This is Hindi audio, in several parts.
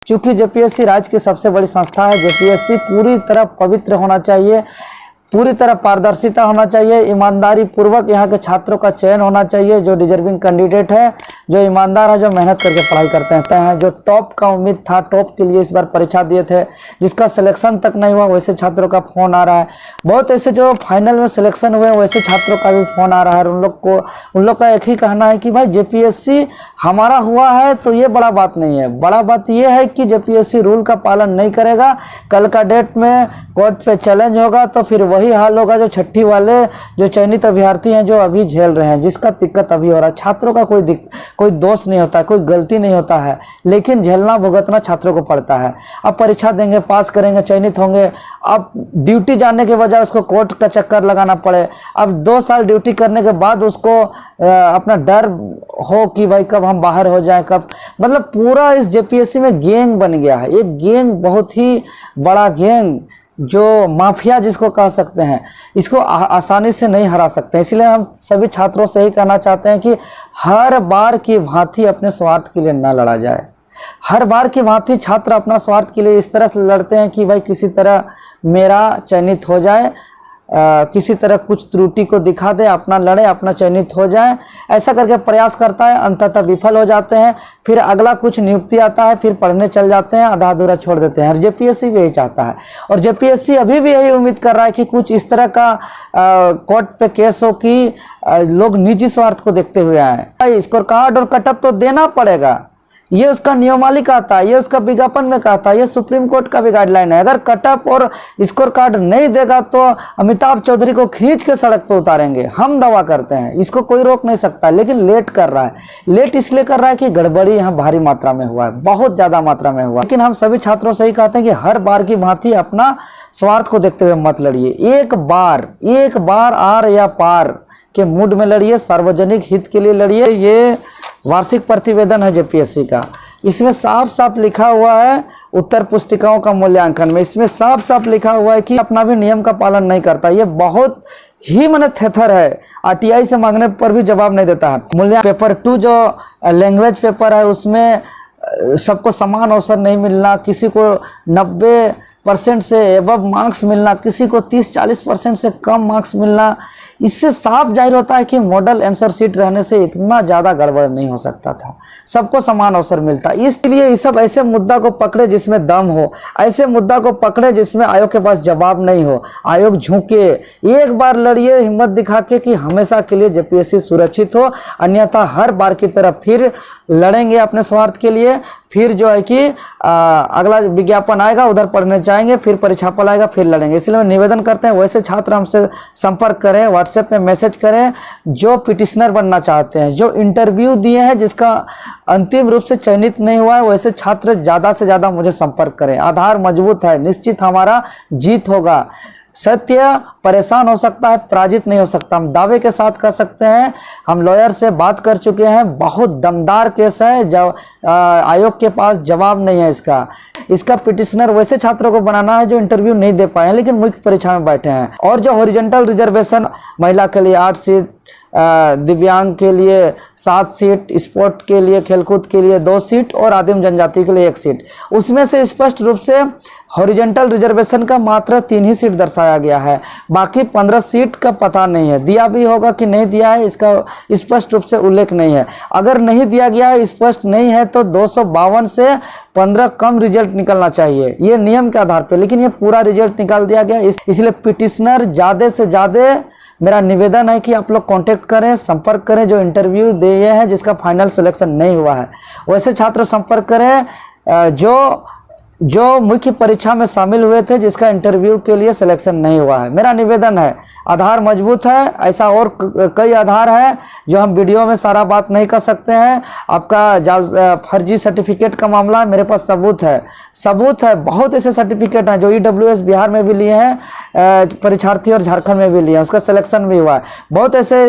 चूंकि जेपीएससी राज्य की सबसे बड़ी संस्था है, जेपीएससी पूरी तरह पवित्र होना चाहिए, पूरी तरह पारदर्शिता होना चाहिए, ईमानदारी पूर्वक यहाँ के छात्रों का चयन होना चाहिए। जो डिजर्विंग कैंडिडेट है, जो ईमानदार है, जो मेहनत करके पढ़ाई करते हैं, जो टॉप का उम्मीद था, टॉप के लिए इस बार परीक्षा दिए थे, जिसका सिलेक्शन तक नहीं हुआ, वैसे छात्रों का फ़ोन आ रहा है। बहुत ऐसे जो फाइनल में सिलेक्शन हुए वैसे छात्रों का भी फ़ोन आ रहा है। उन लोग का एक ही कहना है कि भाई जेपीएससी हमारा हुआ है तो ये बड़ा बात नहीं है, बड़ा बात ये है कि जेपीएससी रूल का पालन नहीं करेगा, कल का डेट में कोर्ट पे चैलेंज होगा तो फिर वही हाल होगा जो छठी वाले जो चयनित अभ्यर्थी हैं जो अभी झेल रहे हैं, जिसका दिक्कत अभी हो रहा है। छात्रों का कोई दोष नहीं होता है, कोई गलती नहीं होता है, लेकिन झेलना भुगतना छात्रों को पड़ता है। अब परीक्षा देंगे, पास करेंगे, चयनित होंगे, अब ड्यूटी जाने के बजाय उसको कोर्ट का चक्कर लगाना पड़े। अब 2 साल ड्यूटी करने के बाद उसको अपना डर हो कि भाई कब हम बाहर हो जाएं, कब, मतलब पूरा इस जेपीएससी में गैंग बन गया है। एक गैंग, बहुत ही बड़ा गैंग, जो माफिया जिसको कह सकते हैं, इसको आसानी से नहीं हरा सकते। इसलिए हम सभी छात्रों से ही कहना चाहते हैं कि हर बार की भांति अपने स्वार्थ के लिए न लड़ा जाए। हर बार की भांति छात्र अपना स्वार्थ के लिए इस तरह से लड़ते हैं कि भाई किसी तरह मेरा चयनित हो जाए, किसी तरह कुछ त्रुटि को दिखा दे, अपना लड़े, अपना चयनित हो जाए, ऐसा करके प्रयास करता है, अंततः विफल हो जाते हैं। फिर अगला कुछ नियुक्ति आता है, फिर पढ़ने चल जाते हैं, आधा अधूरा छोड़ देते हैं। और जेपीएससी भी यही चाहता है, और जेपीएससी अभी भी यही उम्मीद कर रहा है कि कुछ इस तरह का कोर्ट पे केस हो कि लोग निजी स्वार्थ को देखते हुए आए। स्कोर कार्ड और कटअप तो देना पड़ेगा, ये उसका नियमावली कहता है, ये उसका विज्ञापन में कहता है, ये सुप्रीम कोर्ट का भी गाइडलाइन है। अगर कटअप और स्कोर कार्ड नहीं देगा तो अमिताभ चौधरी को खींच के सड़क पर उतारेंगे, हम दावा करते हैं। इसको कोई रोक नहीं सकता, लेकिन लेट कर रहा है। लेट इसलिए कर रहा है कि गड़बड़ी यहाँ भारी मात्रा में हुआ है, बहुत ज्यादा मात्रा में हुआ है। लेकिन हम सभी छात्रों से ही कहते हैं कि हर बार की भांति अपना स्वार्थ को देखते हुए मत लड़िए। एक बार आर या पार के मूड में लड़िए, सार्वजनिक हित के लिए लड़िए। ये वार्षिक प्रतिवेदन है जेपीएससी का, इसमें साफ साफ लिखा हुआ है उत्तर पुस्तिकाओं का मूल्यांकन में, इसमें साफ साफ लिखा हुआ है कि अपना भी नियम का पालन नहीं करता। ये बहुत ही मन थेथर है, आरटीआई से मांगने पर भी जवाब नहीं देता है। मूल्यांकन पेपर 2 जो लैंग्वेज पेपर है, उसमें सबको समान अवसर नहीं मिलना, किसी को 90% से एबव मार्क्स मिलना, किसी को 30-40% से कम मार्क्स मिलना, इससे साफ जाहिर होता है कि मॉडल आंसर शीट रहने से इतना ज़्यादा गड़बड़ नहीं हो सकता था, सबको समान अवसर मिलता। इसलिए ये सब ऐसे मुद्दा को पकड़े जिसमें दम हो, ऐसे मुद्दा को पकड़े जिसमें आयोग के पास जवाब नहीं हो, आयोग झुके। एक बार लड़िए हिम्मत दिखा के कि हमेशा के लिए जेपीएससी सुरक्षित हो, अन्यथा हर बार की तरह फिर लड़ेंगे अपने स्वार्थ के लिए। फिर जो है कि अगला विज्ञापन आएगा, उधर पढ़ने जाएंगे, फिर परीक्षा फल आएगा, फिर लड़ेंगे। इसलिए निवेदन करते हैं वैसे छात्र हमसे संपर्क करें, व्हाट्सएप में मैसेज करें, जो पिटिशनर बनना चाहते हैं, जो इंटरव्यू दिए हैं, जिसका अंतिम रूप से चयनित नहीं हुआ है, वैसे छात्र ज़्यादा से ज़्यादा मुझे संपर्क करें। आधार मजबूत है, निश्चित हमारा जीत होगा। सत्य परेशान हो सकता है, पराजित नहीं हो सकता, हम दावे के साथ कर सकते हैं। हम लॉयर से बात कर चुके हैं, बहुत दमदार केस है, जब आयोग के पास जवाब नहीं है इसका पिटिशनर वैसे छात्रों को बनाना है जो इंटरव्यू नहीं दे पाए हैं लेकिन मुख्य परीक्षा में बैठे हैं। और जो हॉरिजॉन्टल रिजर्वेशन, महिला के लिए 8 सीट, दिव्यांग के लिए 7 सीट, स्पोर्ट के लिए, खेलकूद के लिए 2 सीट और आदिम जनजाति के लिए 1 सीट, उसमें से स्पष्ट रूप से हॉरिजॉन्टल रिजर्वेशन का मात्र 3 ही सीट दर्शाया गया है, बाकी 15 सीट का पता नहीं है। दिया भी होगा कि नहीं दिया है, इसका स्पष्ट रूप से उल्लेख नहीं है। अगर नहीं दिया गया है, स्पष्ट नहीं है, तो 252 से 15 कम रिजल्ट निकलना चाहिए, ये नियम के आधार पर, लेकिन ये पूरा रिजल्ट निकाल दिया गया। इसलिए पिटिशनर ज़्यादा से ज़्यादा मेरा निवेदन है कि आप लोग कांटेक्ट करें, संपर्क करें, जो इंटरव्यू दिए हैं जिसका फाइनल सिलेक्शन नहीं हुआ है, वैसे छात्र संपर्क करें जो मुख्य परीक्षा में शामिल हुए थे, जिसका इंटरव्यू के लिए सिलेक्शन नहीं हुआ है। मेरा निवेदन है, आधार मजबूत है, ऐसा और कई आधार है जो हम वीडियो में सारा बात नहीं कर सकते हैं। आपका फर्जी सर्टिफिकेट का मामला है, मेरे पास सबूत है, बहुत ऐसे सर्टिफिकेट हैं जो ईडब्ल्यूएस बिहार में भी लिए हैं, परीक्षार्थी और झारखंड में भी लिए हैं, उसका सिलेक्शन भी हुआ है। बहुत ऐसे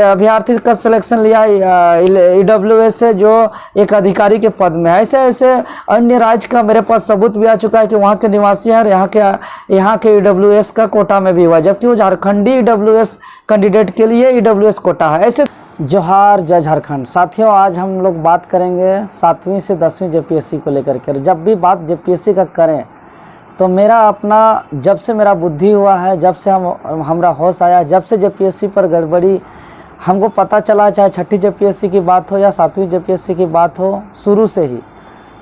अभ्यर्थी का सिलेक्शन लिया ईडब्ल्यूएस से जो एक अधिकारी के पद में है। ऐसे अन्य राज्य का मेरे पास सबूत भी आ चुका है कि वहाँ के निवासी हैं और यहाँ के ईडब्ल्यूएस का कोटा में भी हुआ, जबकि वो झारखंडी ईडब्ल्यूएस कैंडिडेट के लिए ईडब्ल्यूएस कोटा है। ऐसे जोहार, जय झारखंड। साथियों, आज हम लोग बात करेंगे 7वीं से 10वीं जेपीएससी को लेकर के। जब भी बात जेपीएससी का करें तो मेरा अपना, जब से मेरा बुद्धि हुआ है, जब से हमारा होश आया, जब से जेपीएससी पर गड़बड़ी हमको पता चला, चाहे छठी जेपीएससी की बात हो या 7वीं जेपीएससी की बात हो, शुरू से ही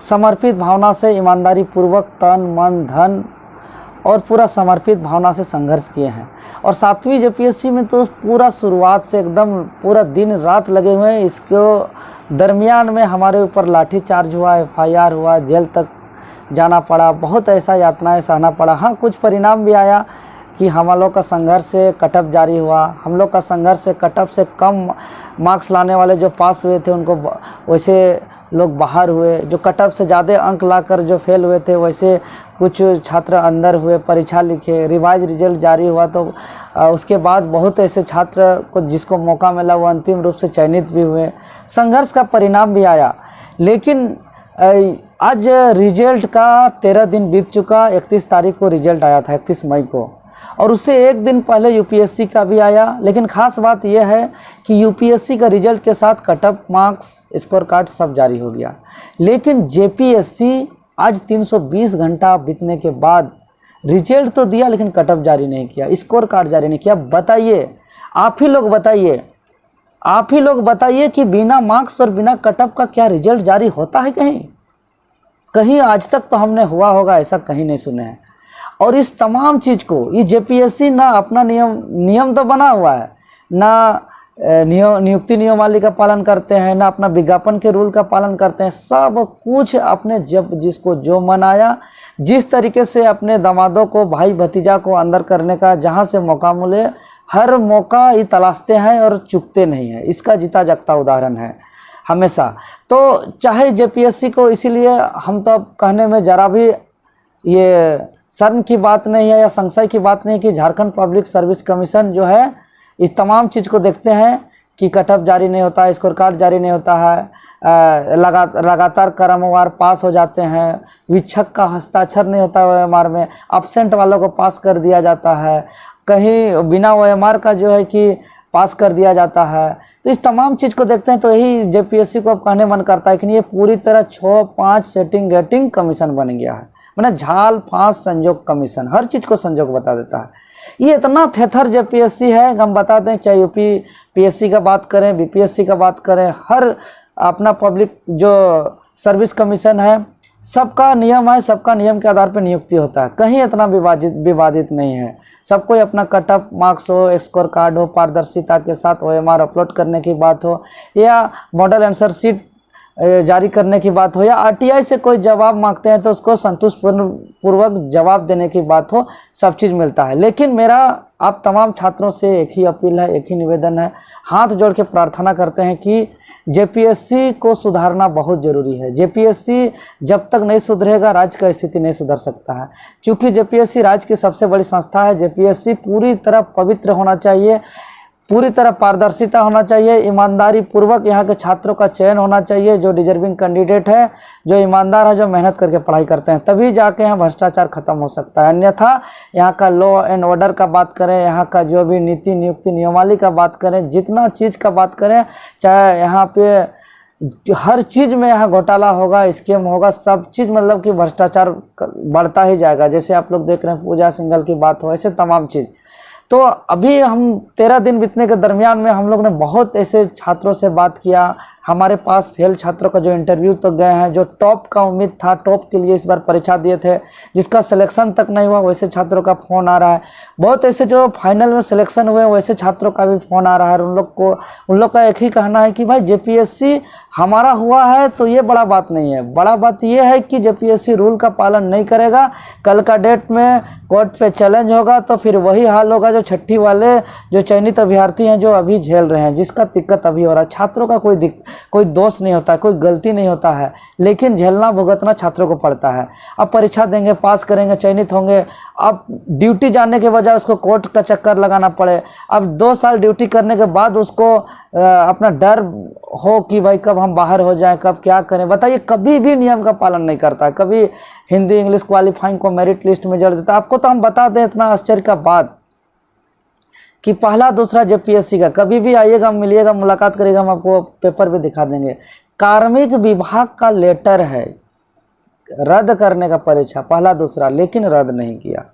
समर्पित भावना से, ईमानदारी पूर्वक तन मन धन और पूरा समर्पित भावना से संघर्ष किए हैं। और 7वीं जेपीएससी में तो पूरा शुरुआत से एकदम पूरा दिन रात लगे हुए हैं। इसके दरमियान में हमारे ऊपर लाठीचार्ज हुआ, एफआईआर हुआ, जेल तक जाना पड़ा, बहुत ऐसा यातनाएं सहना पड़ा। हाँ, कुछ परिणाम भी आया कि हम लोग का संघर्ष से कटअप जारी हुआ। हम लोग का संघर्ष से कटअप से कम मार्क्स लाने वाले जो पास हुए थे उनको वैसे लोग बाहर हुए, जो कटअप से ज़्यादा अंक लाकर जो फेल हुए थे वैसे कुछ छात्र अंदर हुए, परीक्षा लिखे, रिवाइज रिजल्ट जारी हुआ। तो उसके बाद बहुत ऐसे छात्र को जिसको मौका मिला वो अंतिम रूप से चयनित भी हुए। संघर्ष का परिणाम भी आया। लेकिन आज रिजल्ट का 13 दिन बीत चुका। 31 तारीख को रिजल्ट आया था, 31 मई को, और उससे एक दिन पहले यूपीएससी का भी आया। लेकिन ख़ास बात यह है कि यूपीएससी का रिजल्ट के साथ कटअप मार्क्स, स्कोर कार्ड सब जारी हो गया। लेकिन जेपीएससी आज 320 घंटा बीतने के बाद रिजल्ट तो दिया लेकिन कटअप जारी नहीं किया, स्कोर कार्ड जारी नहीं किया। बताइए, आप ही लोग बताइए, आप ही लोग बताइए कि बिना मार्क्स और बिना कटअप का क्या रिजल्ट जारी होता है? कहीं आज तक तो हमने हुआ होगा ऐसा कहीं नहीं सुने हैं। और इस तमाम चीज़ को ये जेपीएससी ना अपना नियम तो बना हुआ है, ना नियुक्ति नियमावली का पालन करते हैं, ना अपना विज्ञापन के रूल का पालन करते हैं। सब कुछ अपने जब जिसको जो मन आया, जिस तरीके से अपने दामादों को, भाई भतीजा को अंदर करने का जहाँ से मौका मिले हर मौका ये तलाशते हैं और चुकते नहीं हैं। इसका जीता जागता उदाहरण है हमेशा। तो चाहे जेपीएससी को, इसीलिए हम तो अब कहने में ज़रा भी ये शर्म की बात नहीं है या संशय की बात नहीं कि झारखंड पब्लिक सर्विस कमीशन जो है इस तमाम चीज़ को देखते हैं कि कटअप जारी नहीं होता है, स्कोर कार्ड जारी नहीं होता है, लगातार क्रमवार पास हो जाते हैं, वीक्षक का हस्ताक्षर नहीं होता ओएमआर में, एब्सेंट वालों को पास कर दिया जाता है, कहीं बिना ओएमआर का जो है कि पास कर दिया जाता है। तो इस तमाम चीज़ को देखते हैं तो यही जेपीएससी को अब कहने मन करता है कि ये पूरी तरह 6-5 सेटिंग गेटिंग कमीशन बन गया है। मैंने झाल फांस संजोग कमीशन, हर चीज़ को संजोग बता देता है। ये इतना थेथर जेपीएससी है, हम बता दें, चाहे यूपी पीएससी का बात करें, बीपीएससी का बात करें, हर अपना पब्लिक जो सर्विस कमीशन है सबका नियम है, सबका नियम के आधार पर नियुक्ति होता है। कहीं इतना विवादित नहीं है। सबको अपना कटअप मार्क्स हो, स्कोर कार्ड हो, पारदर्शिता के साथ ओएमआर अपलोड करने की बात हो, या मॉडल आंसर शीट जारी करने की बात हो, या आरटीआई से कोई जवाब मांगते हैं तो उसको संतोषपूर्वक जवाब देने की बात हो, सब चीज़ मिलता है। लेकिन मेरा आप तमाम छात्रों से एक ही अपील है, एक ही निवेदन है, हाथ जोड़ के प्रार्थना करते हैं कि जेपीएससी को सुधारना बहुत ज़रूरी है। जेपीएससी जब तक नहीं सुधरेगा राज्य का स्थिति नहीं सुधर सकता है। क्योंकि जेपीएससी राज्य की सबसे बड़ी संस्था है। जेपीएससी पूरी तरह पवित्र होना चाहिए, पूरी तरह पारदर्शिता होना चाहिए, ईमानदारी पूर्वक यहाँ के छात्रों का चयन होना चाहिए, जो डिजर्विंग कैंडिडेट है, जो ईमानदार है, जो मेहनत करके पढ़ाई करते हैं, तभी जाके यहाँ भ्रष्टाचार खत्म हो सकता है। अन्यथा यहाँ का लॉ एंड ऑर्डर का बात करें, यहाँ का जो भी नीति नियुक्ति नियमावली का बात करें, जितना चीज़ का बात करें, चाहे यहाँ पे हर चीज़ में यहाँ घोटाला होगा, स्कैम होगा, सब चीज़ मतलब कि भ्रष्टाचार बढ़ता ही जाएगा। जैसे आप लोग देख रहे हैं पूजा सिंघल की बात हो, ऐसे तमाम चीज़। तो अभी हम 13 दिन बीतने के दरमियान में हम लोग ने बहुत ऐसे छात्रों से बात किया। हमारे पास फेल छात्रों का जो इंटरव्यू तो गए हैं, जो टॉप का उम्मीद था, टॉप के लिए इस बार परीक्षा दिए थे, जिसका सिलेक्शन तक नहीं हुआ, वैसे छात्रों का फ़ोन आ रहा है। बहुत ऐसे जो फाइनल में सिलेक्शन हुए वैसे छात्रों का भी फ़ोन आ रहा है। उन लोग का एक ही कहना है कि भाई जेपीएससी हमारा हुआ है तो ये बड़ा बात नहीं है, बड़ा बात ये है कि जेपीएससी रूल का पालन नहीं करेगा, कल का डेट में कोर्ट पे चैलेंज होगा तो फिर वही हाल होगा जो छठी वाले जो चयनित अभ्यर्थी हैं जो अभी झेल रहे हैं, जिसका दिक्कत अभी हो रहा है। छात्रों का कोई दोष नहीं होता है, कोई गलती नहीं होता है, लेकिन झेलना भुगतना छात्रों को पड़ता है। अब परीक्षा देंगे, पास करेंगे, चयनित होंगे, अब ड्यूटी जाने के बजाय उसको कोर्ट का चक्कर लगाना पड़े। अब 2 साल ड्यूटी करने के बाद उसको अपना डर हो कि भाई कब हम बाहर हो जाएं, कब क्या करें। बताइए, कभी भी नियम का पालन नहीं करता, कभी हिंदी इंग्लिश क्वालिफाइंग को मेरिट लिस्ट में जोड़ देता। आपको तो हम बता दें इतना आश्चर्य का बात कि पहला दूसरा जेपीएससी का, कभी भी आइएगा, मिलिएगा, मुलाकात करिएगा, हम आपको पेपर भी दिखा देंगे। कार्मिक विभाग का लेटर है रद्द करने का परीक्षा पहला दूसरा, लेकिन रद्द नहीं किया।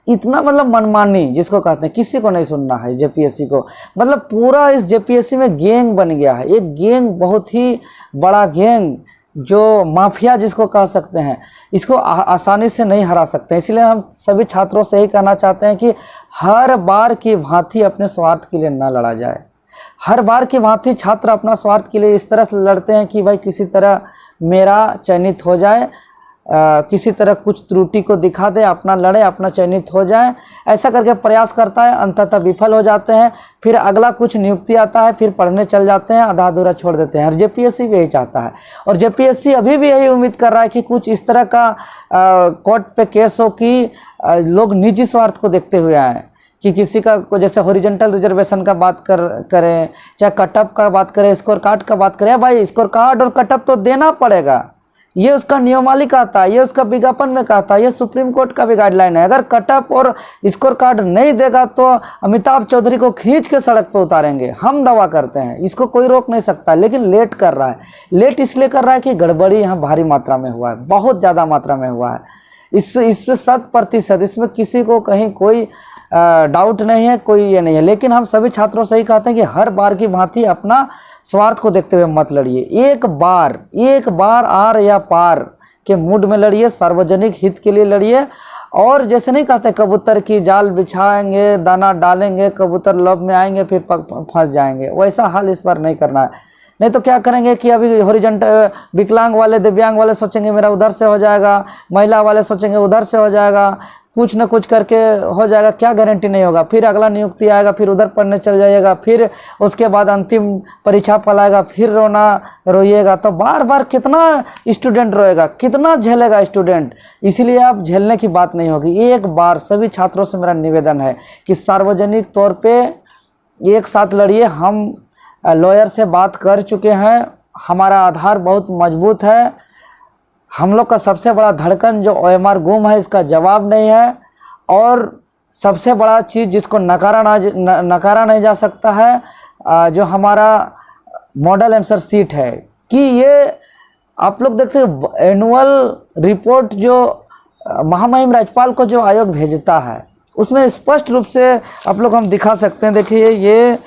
इतना मतलब मनमानी जिसको कहते हैं, किसी को नहीं सुनना है जेपीएससी को। मतलब पूरा इस जेपीएससी में गैंग बन गया है, एक गैंग, बहुत ही बड़ा गैंग, जो माफिया जिसको कह सकते हैं। इसको आसानी से नहीं हरा सकते। इसलिए हम सभी छात्रों से यही कहना चाहते हैं कि हर बार की भांति अपने स्वार्थ के लिए न लड़ा जाए। हर बार की भांति छात्र अपना स्वार्थ के लिए इस तरह से लड़ते हैं कि भाई किसी तरह मेरा चयनित हो जाए, किसी तरह कुछ त्रुटि को दिखा दे, अपना लड़े, अपना चयनित हो जाए, ऐसा करके प्रयास करता है, अंततः विफल हो जाते हैं। फिर अगला कुछ नियुक्ति आता है, फिर पढ़ने चल जाते हैं, आधा अधूरा छोड़ देते हैं। और जेपीएससी भी यही चाहता है, और जेपीएससी अभी भी यही उम्मीद कर रहा है कि कुछ इस तरह का कोर्ट पे केस हो कि लोग निजी स्वार्थ को देखते हुए आए, कि किसी का जैसे हॉरिजॉन्टल रिजर्वेशन का बात करें, चाहे कटअप का बात करें, स्कोर कार्ड का बात करें। भाई स्कोर कार्ड और कटअप तो देना पड़ेगा, ये उसका नियमावली कहता है, ये उसका विज्ञापन में कहता है, ये सुप्रीम कोर्ट का भी गाइडलाइन है। अगर कटअप और स्कोर कार्ड नहीं देगा तो अमिताभ चौधरी को खींच के सड़क पर उतारेंगे, हम दावा करते हैं। इसको कोई रोक नहीं सकता, लेकिन लेट कर रहा है। लेट इसलिए कर रहा है कि गड़बड़ी यहाँ भारी मात्रा में हुआ है, बहुत ज़्यादा मात्रा में हुआ है। इसमें 100%, इसमें किसी को कहीं कोई डाउट नहीं है, कोई ये नहीं है। लेकिन हम सभी छात्रों से ही कहते हैं कि हर बार की भांति अपना स्वार्थ को देखते हुए मत लड़िए। एक बार आर या पार के मूड में लड़िए, सार्वजनिक हित के लिए लड़िए। और जैसे नहीं कहते कबूतर की जाल बिछाएंगे, दाना डालेंगे, कबूतर लब में आएंगे, फिर फंस जाएंगे, वैसा हाल इस बार नहीं करना है। नहीं तो क्या करेंगे कि अभी हॉरिजॉन्टल विकलांग वाले, दिव्यांग वाले सोचेंगे मेरा उधर से हो जाएगा, महिला वाले सोचेंगे उधर से हो जाएगा, कुछ न कुछ करके हो जाएगा, क्या गारंटी नहीं होगा। फिर अगला नियुक्ति आएगा, फिर उधर पढ़ने चल जाइएगा, फिर उसके बाद अंतिम परीक्षा फल आएगा, फिर रोइएगा। तो बार बार कितना स्टूडेंट रोएगा, कितना झेलेगा स्टूडेंट। इसलिए आप झेलने की बात नहीं होगी। एक बार सभी छात्रों से मेरा निवेदन है कि सार्वजनिक तौर पर एक साथ लड़िए। हम लॉयर से बात कर चुके हैं, हमारा आधार बहुत मजबूत है। हम लोग का सबसे बड़ा धड़कन जो OMR गुम है, इसका जवाब नहीं है। और सबसे बड़ा चीज़ जिसको नकारा नहीं जा सकता है, जो हमारा मॉडल आंसर शीट है, कि ये आप लोग देखते हैं एनुअल रिपोर्ट जो महामहिम राज्यपाल को जो आयोग भेजता है, उसमें स्पष्ट रूप से आप लोग हम दिखा सकते हैं। देखिए ये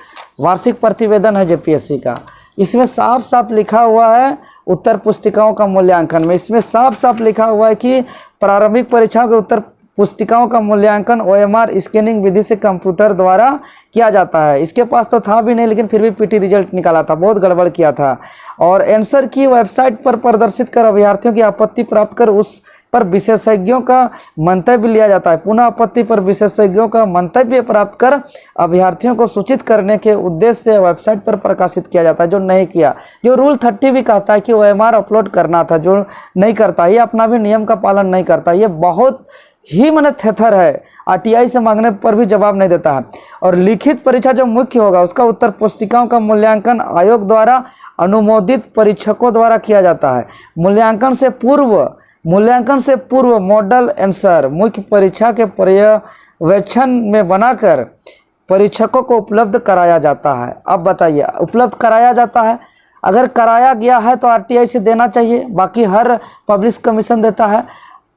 वार्षिक प्रतिवेदन है जेपीएससी का, इसमें साफ साफ लिखा हुआ है उत्तर पुस्तिकाओं का मूल्यांकन में, इसमें साफ साफ लिखा हुआ है कि प्रारंभिक परीक्षाओं के उत्तर पुस्तिकाओं का मूल्यांकन OMR स्कैनिंग विधि से कंप्यूटर द्वारा किया जाता है। इसके पास तो था भी नहीं, लेकिन फिर भी पीटी रिजल्ट निकाला था, बहुत गड़बड़ किया था। और आंसर की वेबसाइट पर प्रदर्शित कर अभ्यर्थियों की आपत्ति प्राप्त कर उस पर विशेषज्ञों का मंतव्य लिया जाता है। पुनः आपत्ति पर विशेषज्ञों का मंतव्य प्राप्त कर अभ्यर्थियों को सूचित करने के उद्देश्य से वेबसाइट पर प्रकाशित किया जाता है। जो नहीं किया, जो रूल 30 भी कहता है कि OMR अपलोड करना था, जो नहीं करता, ये अपना भी नियम का पालन नहीं करता, ये बहुत ही मैंने थेथर है। RTI से मांगने पर भी जवाब नहीं देता है। और लिखित परीक्षा जो मुख्य होगा, उसका उत्तर पुस्तिकाओं का मूल्यांकन आयोग द्वारा अनुमोदित परीक्षकों द्वारा किया जाता है। मूल्यांकन से पूर्व मॉडल आंसर मुख्य परीक्षा के पर्यवेक्षण में बनाकर परीक्षकों को उपलब्ध कराया जाता है। अब बताइए, उपलब्ध कराया जाता है, अगर कराया गया है तो RTI से देना चाहिए, बाकी हर पब्लिश कमीशन देता है।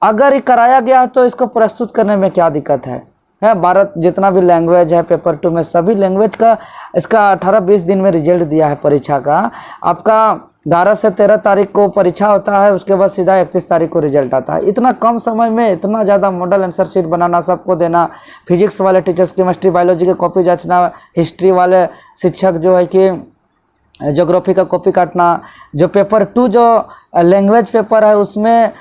अगर ये कराया गया है तो इसको प्रस्तुत करने में क्या दिक्कत है? भारत जितना भी लैंग्वेज है, पेपर 2 में सभी लैंग्वेज का इसका 18-20 दिन में रिजल्ट दिया है परीक्षा का। आपका 11 से 13 तारीख को परीक्षा होता है, उसके बाद सीधा 31 तारीख को रिजल्ट आता है। इतना कम समय में इतना ज़्यादा मॉडल आंसर शीट बनाना, सबको देना, फिजिक्स वाले टीचर्स, केमिस्ट्री बायोलॉजी की कॉपी जांचना, हिस्ट्री वाले शिक्षक जो है कि ज्योग्राफी का कॉपी काटना। जो पेपर 2 जो लैंग्वेज पेपर है, उसमें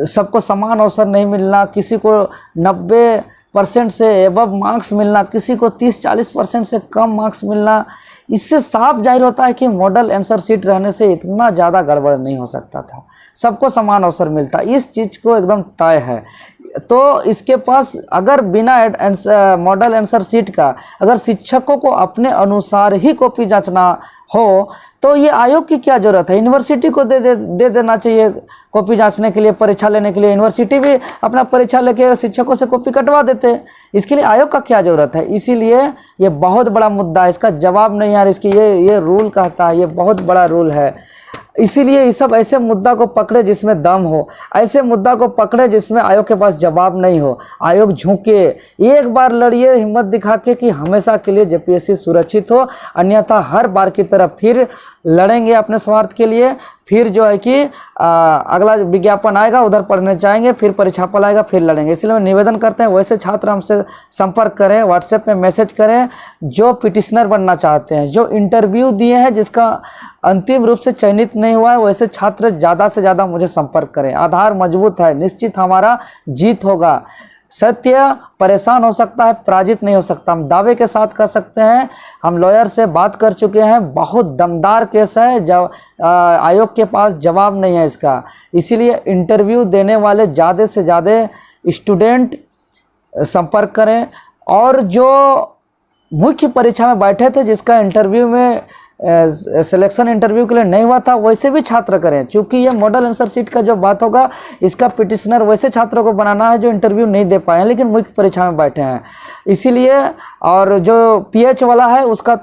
सबको समान अवसर नहीं मिलना, किसी को 90% से एबव मार्क्स मिलना, किसी को 30-40% से कम मार्क्स मिलना। इससे साफ जाहिर होता है कि मॉडल आंसर शीट रहने से इतना ज़्यादा गड़बड़ नहीं हो सकता था, सबको समान अवसर मिलता। इस चीज़ को एकदम तय है। तो इसके पास अगर बिना मॉडल आंसर शीट का अगर शिक्षकों को अपने अनुसार ही कॉपी जांचना हो तो ये आयोग की क्या जरूरत है। यूनिवर्सिटी को दे देना चाहिए कॉपी जांचने के लिए, परीक्षा लेने के लिए। यूनिवर्सिटी भी अपना परीक्षा लेके शिक्षकों से कॉपी कटवा देते, इसके लिए आयोग का क्या जरूरत है। इसीलिए ये बहुत बड़ा मुद्दा है, इसका जवाब नहीं यार। इसकी ये रूल कहता है, ये बहुत बड़ा रूल है। इसीलिए ये सब ऐसे मुद्दा को पकड़े जिसमें दम हो, ऐसे मुद्दा को पकड़े जिसमें आयोग के पास जवाब नहीं हो। आयोग झुके, एक बार लड़िए हिम्मत दिखा के कि हमेशा के लिए जेपीएससी सुरक्षित हो, अन्यथा हर बार की तरह फिर लड़ेंगे अपने स्वार्थ के लिए। फिर जो है कि अगला विज्ञापन आएगा, उधर पढ़ने जाएंगे, फिर परीक्षा फल आएगा, फिर लड़ेंगे। इसलिए मैं निवेदन करते हैं वैसे छात्र हमसे संपर्क करें, व्हाट्सएप में मैसेज करें जो पिटिशनर बनना चाहते हैं, जो इंटरव्यू दिए हैं जिसका अंतिम रूप से चयनित नहीं हुआ है, वैसे छात्र ज़्यादा से ज़्यादा मुझे संपर्क करें। आधार मजबूत है, निश्चित हमारा जीत होगा। सत्य परेशान हो सकता है, पराजित नहीं हो सकता। हम दावे के साथ कर सकते हैं, हम लॉयर से बात कर चुके हैं, बहुत दमदार केस है, जब आयोग के पास जवाब नहीं है इसका। इसीलिए इंटरव्यू देने वाले ज़्यादा से ज़्यादा स्टूडेंट संपर्क करें, और जो मुख्य परीक्षा में बैठे थे जिसका इंटरव्यू में सिलेक्शन इंटरव्यू के लिए नहीं हुआ था, वैसे भी छात्र करें। क्योंकि ये मॉडल आंसर शीट का जो बात होगा, इसका पिटिशनर वैसे छात्रों को बनाना है जो इंटरव्यू नहीं दे पाए हैं लेकिन मुख्य परीक्षा में बैठे हैं। इसीलिए और जो पीएच वाला है उसका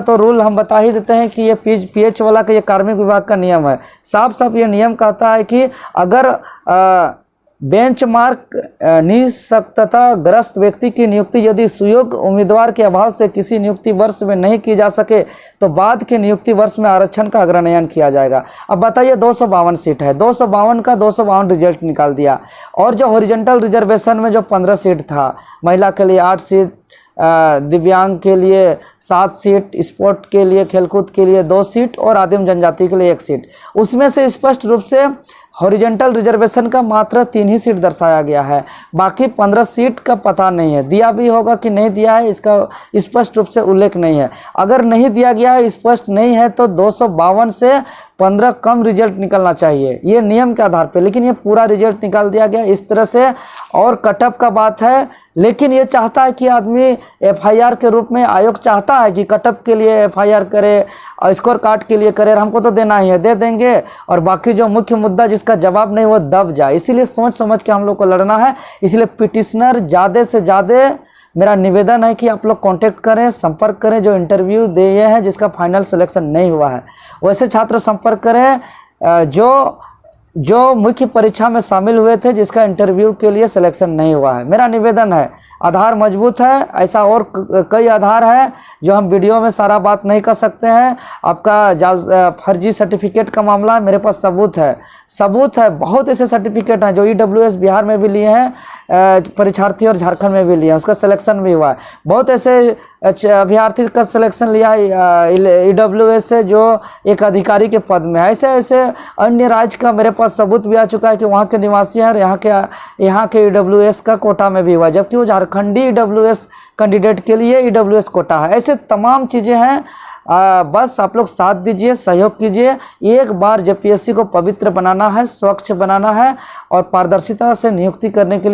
तो रूल हम बता ही देते हैं कि ये पीएच वाला का ये कार्मिक विभाग का नियम है। साफ साफ ये नियम कहता है कि अगर बेंचमार्क निःशक्तता ग्रस्त व्यक्ति की नियुक्ति यदि सुयोग्य उम्मीदवार के अभाव से किसी नियुक्ति वर्ष में नहीं की जा सके तो बाद के नियुक्ति वर्ष में आरक्षण का अग्रनयन किया जाएगा। अब बताइए 252 सीट है, 252 का 252 रिजल्ट निकाल दिया। और जो हॉरिजॉन्टल रिजर्वेशन में जो 15 सीट था, महिला के लिए 8 सीट, दिव्यांग के लिए 7 सीट, स्पोर्ट के लिए, खेलकूद के लिए 2 सीट और आदिम जनजाति के लिए 1 सीट, उसमें से स्पष्ट रूप से हॉरिजॉन्टल रिजर्वेशन का मात्र 3 ही सीट दर्शाया गया है। बाकी 15 सीट का पता नहीं है, दिया भी होगा कि नहीं दिया है इसका स्पष्ट रूप से उल्लेख नहीं है। अगर नहीं दिया गया है, स्पष्ट नहीं है, तो 252 से 15 कम रिजल्ट निकलना चाहिए ये नियम के आधार पे, लेकिन ये पूरा रिजल्ट निकाल दिया गया इस तरह से। और कटअप का बात है, लेकिन ये चाहता है कि आदमी एफआईआर के रूप में, आयोग चाहता है कि कटअप के लिए एफआईआर करे, स्कोर कार्ड के लिए करे। हमको तो देना ही है, दे देंगे, और बाकी जो मुख्य मुद्दा जिसका जवाब नहीं वो दब जाए। इसीलिए सोच समझ के हम लोग को लड़ना है। इसलिए पिटिशनर ज़्यादा से ज़्यादा मेरा निवेदन है कि आप लोग कांटेक्ट करें, संपर्क करें जो इंटरव्यू दिए हैं जिसका फाइनल सिलेक्शन नहीं हुआ है, वैसे छात्र संपर्क करें जो मुख्य परीक्षा में शामिल हुए थे जिसका इंटरव्यू के लिए सिलेक्शन नहीं हुआ है। मेरा निवेदन है, आधार मजबूत है, ऐसा और कई आधार है जो हम वीडियो में सारा बात नहीं कर सकते हैं। आपका फर्जी सर्टिफिकेट का मामला है, मेरे पास सबूत है। बहुत ऐसे सर्टिफिकेट हैं जो ईडब्ल्यूएस बिहार में भी लिए हैं परीक्षार्थी, और झारखंड में भी लिए हैं, उसका सिलेक्शन भी हुआ है। बहुत ऐसे अभ्यर्थी का सिलेक्शन लिया है ईडब्ल्यूएस से जो एक अधिकारी के पद में है। ऐसे अन्य राज्य का मेरे पास सबूत भी आ चुका है कि वहाँ के निवासी हैं और यहाँ के ईडब्ल्यूएस का कोटा में भी हुआ, जबकि वो झारखंडी ईडब्ल्यूएस कैंडिडेट के लिए ईडब्ल्यूएस कोटा है। ऐसे तमाम चीज़ें हैं। बस आप लोग साथ दीजिए, सहयोग कीजिए। एक बार जेपीएससी को पवित्र बनाना है, स्वच्छ बनाना है और पारदर्शिता से नियुक्ति करने के लिए